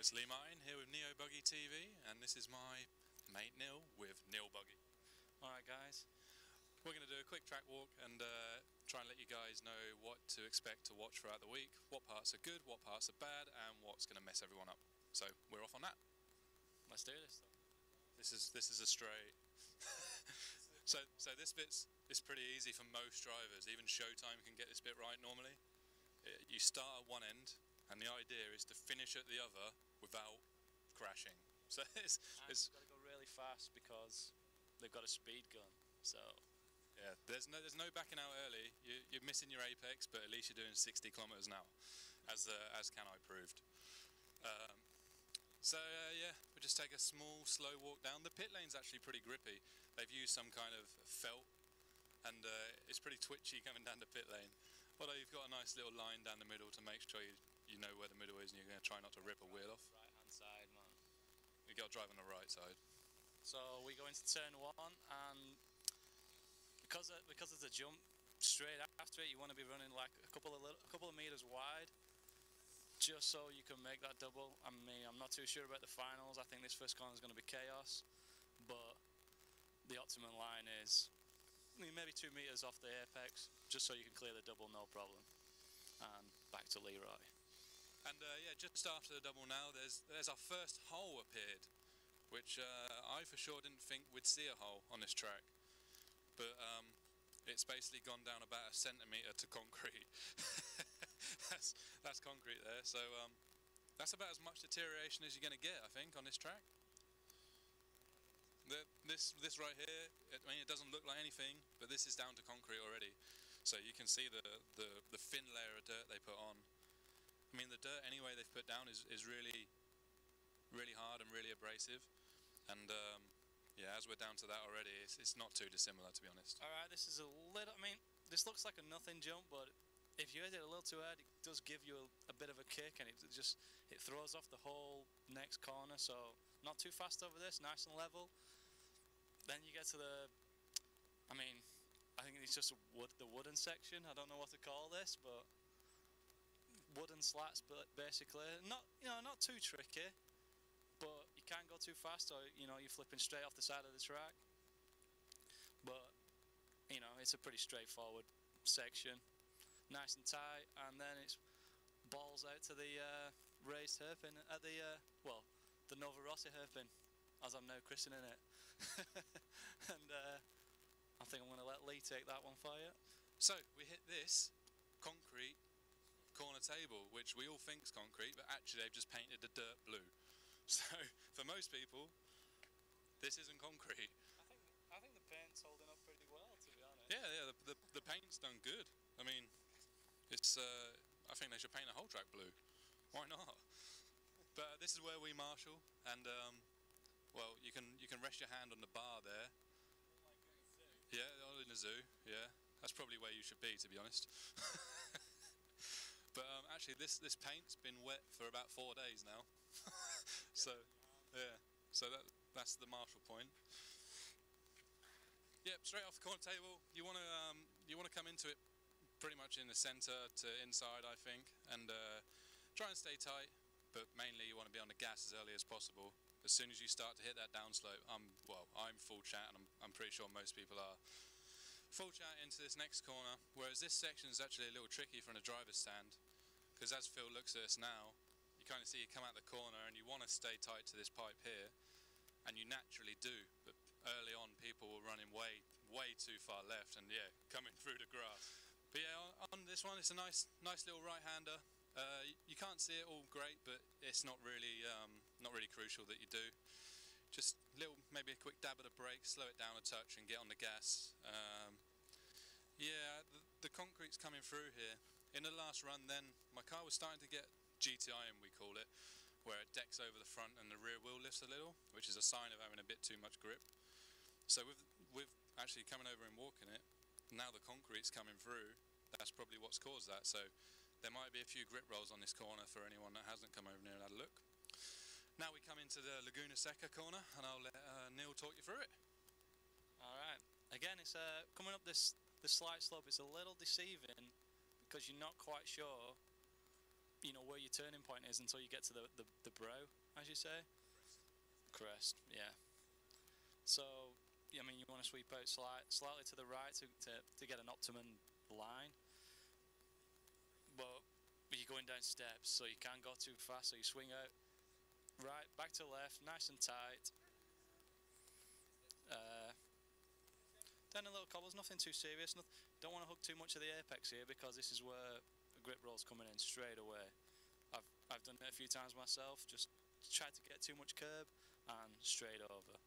It's Lee Martin here with NeoBuggy TV, and this is my mate Neil with NeoBuggy. Alright guys, we're going to do a quick track walk and try and let you guys know what to expect to watch throughout the week, what parts are good, what parts are bad, and what's going to mess everyone up. So we're off on that. Let's do this. This is a straight. so this bit's pretty easy for most drivers. Even Showtime can get this bit right normally. You start at one end, and the idea is to finish at the other without crashing. So it's you've got to go really fast because they've got a speed gun. So yeah, there's no backing out early. You're missing your apex, but at least you're doing 60 kilometers an hour, as Canai proved. Yeah, we just take a small, slow walk down. The pit lane's actually pretty grippy. They've used some kind of felt, and it's pretty twitchy coming down the pit lane. Although you've got a nice little line down the middle to make sure you know where the middle is, and you're going to try not to rip a wheel off. Right hand side, man. You got to drive on the right side. So we go into turn one, and because there's a jump straight after it, you want to be running like a couple of meters wide, just so you can make that double. I mean, I'm not too sure about the finals. I think this first corner is going to be chaos, but the optimum line is maybe 2 meters off the apex, just so you can clear the double no problem. And back to Leroy. And yeah, just after the double now, there's our first hole appeared, which I for sure didn't think we'd see a hole on this track, but it's basically gone down about 1 centimetre to concrete. that's concrete there, so that's about as much deterioration as you're going to get, I think, on this track. This right here, I mean, it doesn't look like anything, but this is down to concrete already. So you can see the thin layer of dirt they put on. I mean, the dirt anyway they've put down is really hard and really abrasive. And yeah, as we're down to that already, it's not too dissimilar, to be honest. Alright, this is a little, I mean, this looks like a nothing jump, but if you hit it a little too hard, it does give you a bit of a kick, and it throws off the whole next corner. So not too fast over this, nice and level. Then you get to the, I mean, I think it's just the wooden section. I don't know what to call this, but wooden slats, but basically not too tricky, but you can't go too fast, or you're flipping straight off the side of the track. But it's a pretty straightforward section, nice and tight, and then it's balls out to the raised hairpin at the the Nova Rossi hairpin, as I'm now christening it. And I think I'm going to let Lee take that one for you. So we hit this concrete corner table, which we all think is concrete, but actually they've just painted the dirt blue. So for most people, this isn't concrete. I think the paint's holding up pretty well, to be honest. Yeah, the paint's done good. I mean, it's I think they should paint the whole track blue. Why not? But this is where we marshal, and well, you can rest your hand on the bar there. Yeah, in a zoo. Yeah, that's probably where you should be, to be honest. But actually, this paint's been wet for about 4 days now. So yeah, so that's the marshal point. Yep, straight off the corner table. You want to come into it pretty much in the centre to inside, I think, and try and stay tight. But mainly, you want to be on the gas as early as possible. As soon as you start to hit that downslope, I'm full chat, and I'm pretty sure most people are. Full chat into this next corner, whereas this section is actually a little tricky from the driver's stand, because as Phil looks at us now, you kind of see you come out the corner and you want to stay tight to this pipe here, and you naturally do, but early on people were running way too far left, and yeah, coming through the grass. But yeah, on this one, it's a nice little right-hander. You can't see it all great, but it's not really crucial that you do. Just maybe a quick dab of the brake, slow it down a touch, and get on the gas. Yeah, the concrete's coming through here. In the last run, then my car was starting to get GTIing, we call it, where it decks over the front and the rear wheel lifts a little, which is a sign of having a bit too much grip. So with actually coming over and walking it, now the concrete's coming through. That's probably what's caused that. So there might be a few grip rolls on this corner for anyone that hasn't come over near and had a look. Now we come into the Laguna Seca corner, and I'll let Neil talk you through it. Alright, again, it's coming up this slight slope. It's a little deceiving because you're not quite sure you know, where your turning point is until you get to the brow, as you say. Crest, yeah. So, I mean, you want to sweep out slightly to the right to get an optimum line. But you're going down steps, so you can't go too fast, so you swing out right, back to left, nice and tight. Then a little cobbles, nothing too serious. Don't want to hook too much of the apex here, because this is where the grip roll's coming in straight away. I've done it a few times myself, just tried to get too much curb and straight over.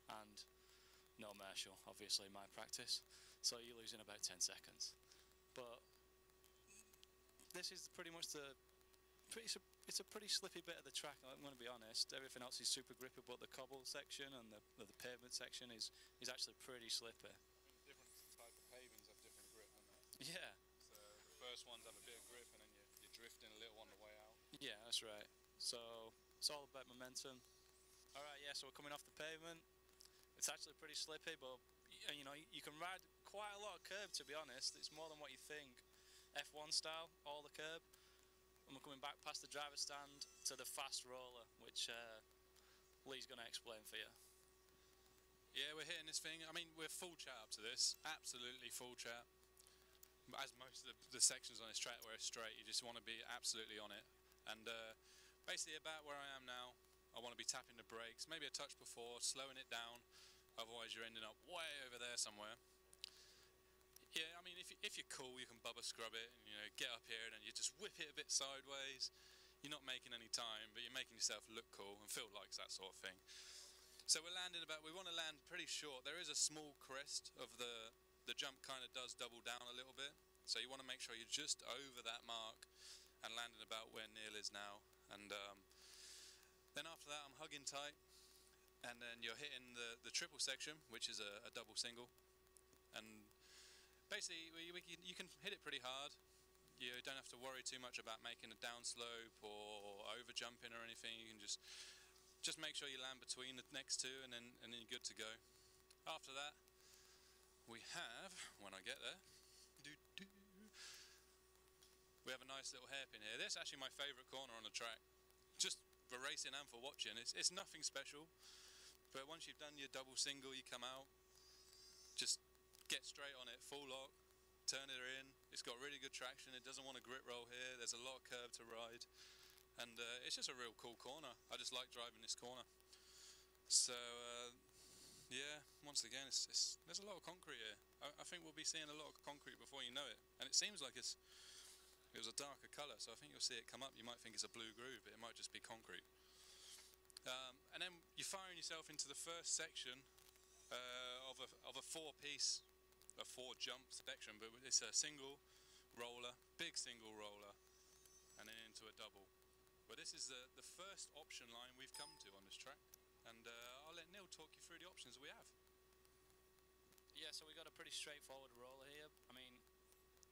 And no Marshall, obviously, my practice. So you lose in about 10 seconds. But this is pretty much it's a pretty slippy bit of the track, I'm going to be honest. Everything else is super grippy, but the cobble section and the pavement section is actually pretty slippy. Different type of pavings have different grip, don't they? Yeah. So the first ones have a bit of grip, and then you're drifting a little on the way out. Yeah, that's right. So it's all about momentum. All right, yeah. So we're coming off the pavement. It's actually pretty slippy, but you know, you can ride quite a lot of curb. To be honest, it's more than what you think. F1 style, all the curb. And we're coming back past the driver's stand to the fast roller, which Lee's going to explain for you. Yeah, we're hitting this thing. I mean, we're full chat up to this. Absolutely full chat. As most of the sections on this track where it's straight, you just want to be absolutely on it. And basically about where I am now, I want to be tapping the brakes, maybe a touch before, slowing it down. Otherwise you're ending up way over there somewhere. Yeah, I mean, if you're cool, you can bubba scrub it and, you know, get up here and then you just whip it a bit sideways. You're not making any time, but you're making yourself look cool and feel like that sort of thing. So we're landing we want to land pretty short. There is a small crest of the jump, kind of does double down a little bit. So you want to make sure you're just over that mark and landing about where Neil is now. And then after that, I'm hugging tight. And then you're hitting the triple section, which is a double single. And basically, you can hit it pretty hard. You don't have to worry too much about making a downslope or over jumping or anything. You can just make sure you land between the next two, and then you're good to go. After that, we have, when I get there, we have a nice little hairpin here. This is actually my favourite corner on the track, just for racing and for watching. It's nothing special, but once you've done your double single, you come out, just get straight on it, full lock, turn it in. It's got really good traction. It doesn't want a grit roll here. There's a lot of curve to ride, and it's just a real cool corner. I just like driving this corner. So yeah, once again, there's a lot of concrete here. I think we'll be seeing a lot of concrete before you know it, and it seems like it was a darker colour, so I think you'll see it come up. You might think it's a blue groove, but it might just be concrete. And then you're firing yourself into the first section of a four-piece, a four-jump section, but it's a single roller, big single roller, and then into a double. But this is the first option line we've come to on this track, and I'll let Neil talk you through the options we have. Yeah, so we got a pretty straightforward roller here. I mean,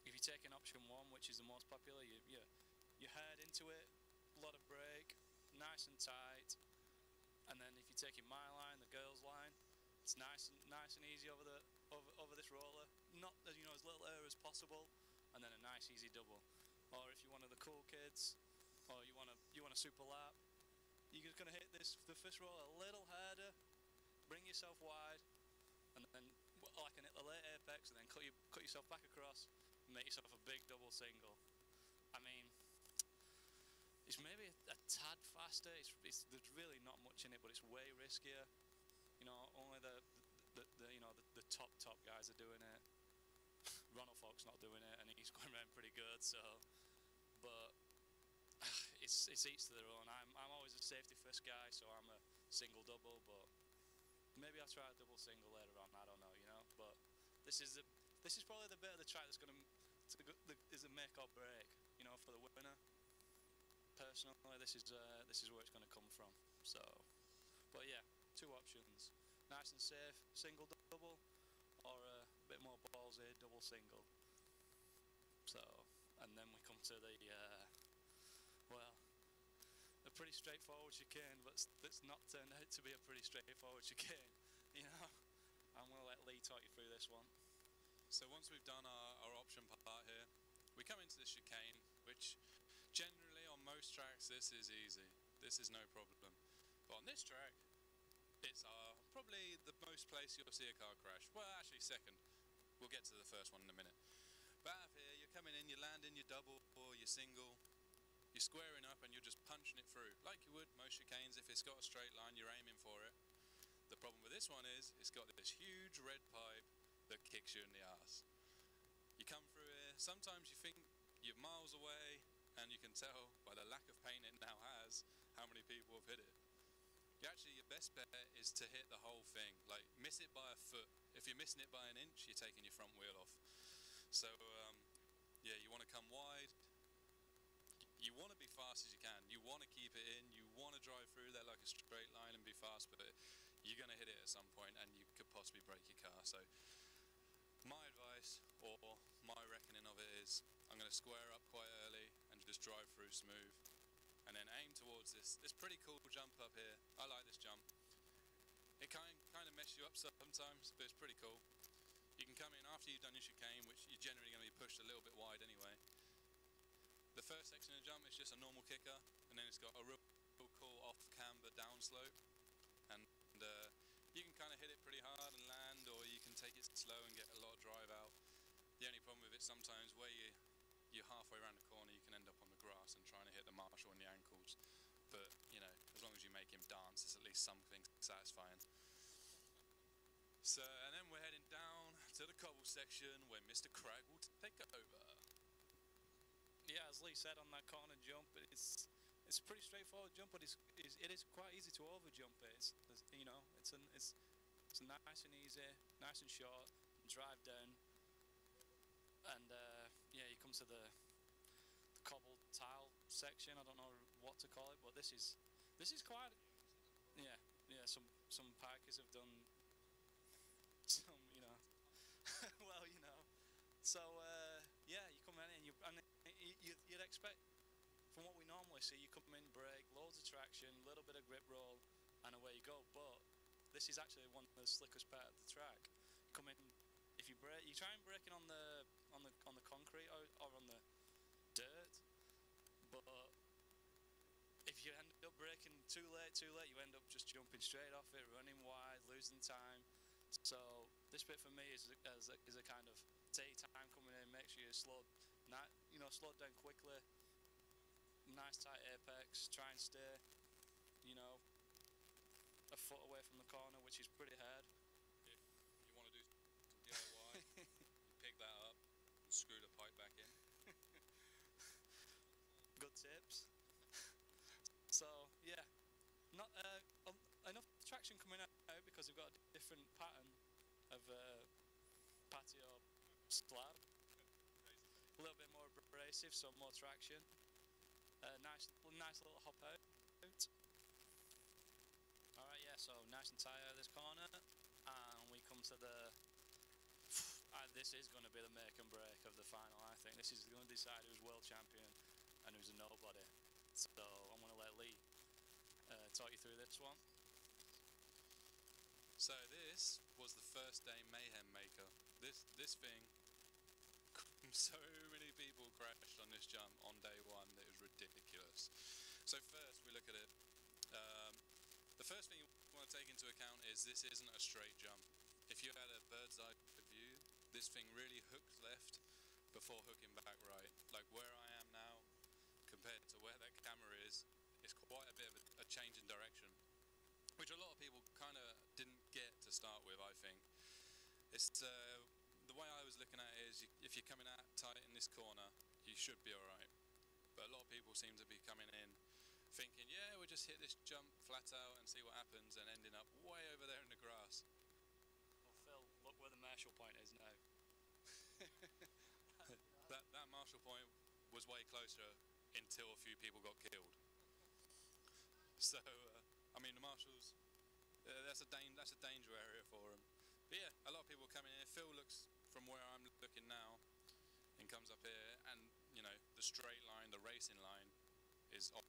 if you take an option one, which is the most popular, you head into it, a lot of brake, nice and tight, and then if you're taking my line, the girls' line, it's nice and easy over this roller. Not as little air as possible, and then a nice easy double. Or if you're one of the cool kids, or you want a super lap, you're just gonna hit the first roller a little harder, bring yourself wide, and then like a late apex, and then cut yourself back across, and make yourself a big double single. I mean, it's maybe a tad faster. There's really not much in it, but it's way riskier. You know, only the top guys are doing it. Ronald Falk's not doing it, and he's going around pretty good. So, but it's each to their own. I'm always a safety first guy, so I'm a single double. But maybe I'll try a double single later on. I don't know, But this is probably the bit of the track that's is a make or break, for the winner. Personally, this is where it's going to come from. So, but yeah, two options: nice and safe, single double, or a bit more ballsy, double single. So, and then we come to a pretty straightforward chicane, but it's not turned out to be a pretty straightforward chicane. I'm going to let Lee talk you through this one. So once we've done our option part here, we come into the chicane, which generally on most tracks, this is easy. This is no problem. But on this track, it's probably the most place you'll see a car crash. Well, actually second. We'll get to the first one in a minute. But out of here, you're coming in, you're landing your double or your single. You're squaring up and you're just punching it through. Like you would most chicanes. If it's got a straight line, you're aiming for it. The problem with this one is, it's got this huge red pipe that kicks you in the arse. You come through here, sometimes you think you're miles away, and you can tell by the lack of paint it now has, how many people have hit it. Actually, your best bet is to hit the whole thing. Like, miss it by a foot. If you're missing it by an inch, you're taking your front wheel off. So, yeah, you want to come wide. You want to be fast as you can. You want to keep it in. You want to drive through there like a straight line and be fast, but you're going to hit it at some point, and you could possibly break your car. So, my advice, or my reckoning of it is, I'm going to square up quite early and just drive through smooth. And then aim towards this pretty cool jump up here. I like this jump. It kind of messes you up sometimes, but it's pretty cool. You can come in after you've done your chicane, which you're generally going to be pushed a little bit wide anyway. The first section of the jump is just a normal kicker, and then it's got a real cool off-camber downslope. And you can kind of hit it pretty hard and land, or you can take it slow and get a lot of drive out. The only problem with it sometimes, where you're halfway around the corner, you can end up on the grass and trying to hit the marshal in the ankles. But, you know, as long as you make him dance, it's at least something satisfying. So, and then we're heading down to the cobble section where Mr. Crag will take over. Yeah, as Lee said on that corner jump, it's a pretty straightforward jump, but it is quite easy to overjump it. It's nice and easy, nice and short, drive down, and yeah, you come to the cobbled tile section. I don't know what to call it, but this is quite, yeah. Some parkers have done some, you know, well, you know. So yeah, you come in and you'd expect, from what we normally see, you come in, brake, loads of traction, little bit of grip roll, and away you go. But this is actually one of the slickest part of the track. You come in, if you brake, you try and brake it on the concrete or on the dirt, but if you end up braking too late, you end up just jumping straight off it, running wide, losing time. So this bit for me is a kind of take time coming in, make sure you slow down quickly, nice tight apex, try and stay, you know, a foot away from the corner, which is pretty hard. If you want to do some DIY, you pick that up and screw the pipe back in. Good tips. So yeah, not enough traction coming out because we've got a different pattern of patio slab. A little bit more abrasive, so more traction. Nice little hop out. Alright, yeah, so nice and tight out of this corner, and we come to the... this is going to be the make and break of the final, I think. This is going to decide who's world champion and who's a nobody. So I'm going to let Lee talk you through this one. So this was the first day mayhem maker. This thing, so many people crashed on this jump on day one that it was ridiculous. So first we look at it. The first thing you want to take into account is this isn't a straight jump. If you had a bird's eye view, this thing really hooked left before hooking back right. Like where I am now compared to where that camera is, it's quite a bit of a change in direction, which a lot of people kind of didn't get to start with, I think. It's the way I was looking at it is, if you're coming out tight in this corner, you should be alright. But a lot of people seem to be coming in thinking, yeah, we'll just hit this jump flat out and see what happens, and ending up way over there in the grass. Well, Phil, look where the Marshall point is now. that Marshall point was way closer until a few people got killed. So, I mean, the marshals, that's a danger area for them. But yeah, a lot of people coming in. Phil looks from where I'm looking now and comes up here, and you know, the straight line, the racing line, is off